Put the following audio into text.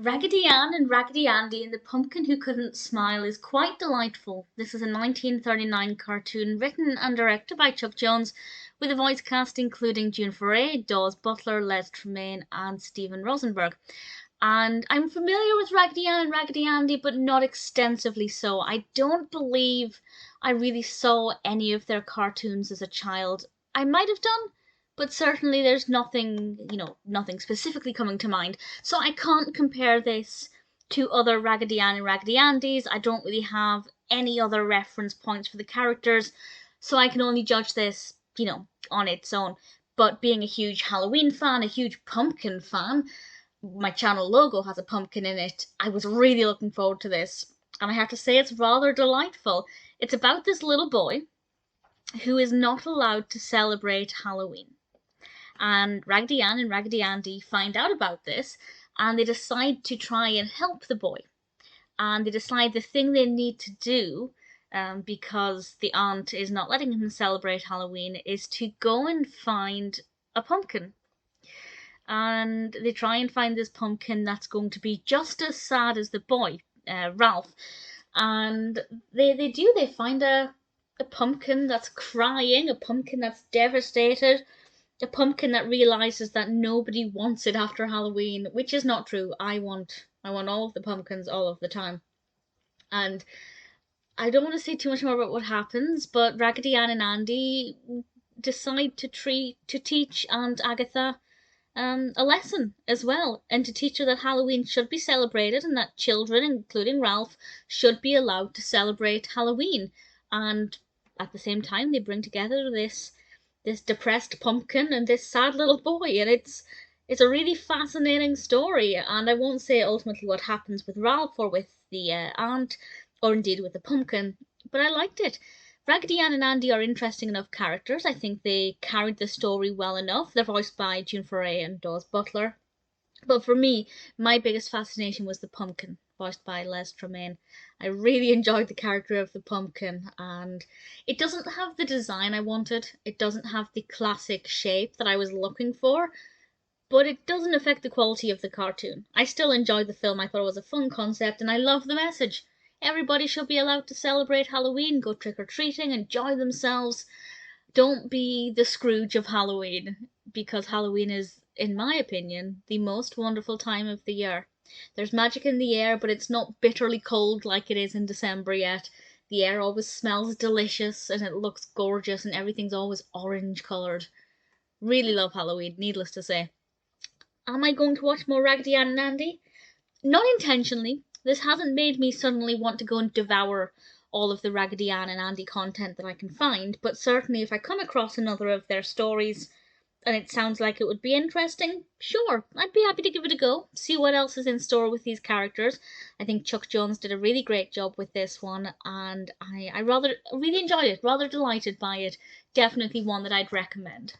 Raggedy Ann and Raggedy Andy and the Pumpkin Who Couldn't Smile is quite delightful. This is a 1939 cartoon written and directed by Chuck Jones, with a voice cast including June Foray, Daws, Butler, Les Tremayne, and Stephen Rosenberg. And I'm familiar with Raggedy Ann and Raggedy Andy, but not extensively so. I don't believe I really saw any of their cartoons as a child. I might have done, but certainly there's nothing, nothing specifically coming to mind. So I can't compare this to other Raggedy Ann and Raggedy Andys. I don't really have any other reference points for the characters, so I can only judge this, on its own. But being a huge Halloween fan, a huge pumpkin fan, my channel logo has a pumpkin in it. I was really looking forward to this, and I have to say it's rather delightful. It's about this little boy who is not allowed to celebrate Halloween. And Raggedy Ann and Raggedy Andy find out about this, and they decide to try and help the boy. And they decide the thing they need to do, because the aunt is not letting him celebrate Halloween, is to go and find a pumpkin. And they try and find this pumpkin that's going to be just as sad as the boy, Ralph. And they find a pumpkin that's crying, a pumpkin that's devastated, a pumpkin that realizes that nobody wants it after Halloween, which is not true. I want all of the pumpkins all of the time. And I don't want to say too much more about what happens, but Raggedy Ann and Andy decide to teach Aunt Agatha a lesson as well, and to teach her that Halloween should be celebrated and that children, including Ralph, should be allowed to celebrate Halloween. And at the same time, they bring together this depressed pumpkin and this sad little boy, and it's a really fascinating story. And I won't say ultimately what happens with Ralph or with the aunt, or indeed with the pumpkin, but I liked it. Raggedy Ann and Andy are interesting enough characters. I think they carried the story well enough. They're voiced by June Foray and Daws Butler. But for me, my biggest fascination was the pumpkin, voiced by Les Tremayne. I really enjoyed the character of the pumpkin, and it doesn't have the design I wanted. It doesn't have the classic shape that I was looking for, but it doesn't affect the quality of the cartoon. I still enjoyed the film. I thought it was a fun concept, and I love the message. Everybody should be allowed to celebrate Halloween, go trick-or-treating, enjoy themselves. Don't be the Scrooge of Halloween, because Halloween is, in my opinion, the most wonderful time of the year. There's magic in the air, but it's not bitterly cold like it is in December yet. The air always smells delicious, and it looks gorgeous, and everything's always orange coloured. Really love Halloween, needless to say. Am I going to watch more Raggedy Ann and Andy? Not intentionally. This hasn't made me suddenly want to go and devour all of the Raggedy Ann and Andy content that I can find, but certainly if I come across another of their stories and it sounds like it would be interesting, sure, I'd be happy to give it a go, see what else is in store with these characters. I think Chuck Jones did a really great job with this one, and I really enjoyed it, rather delighted by it. Definitely one that I'd recommend.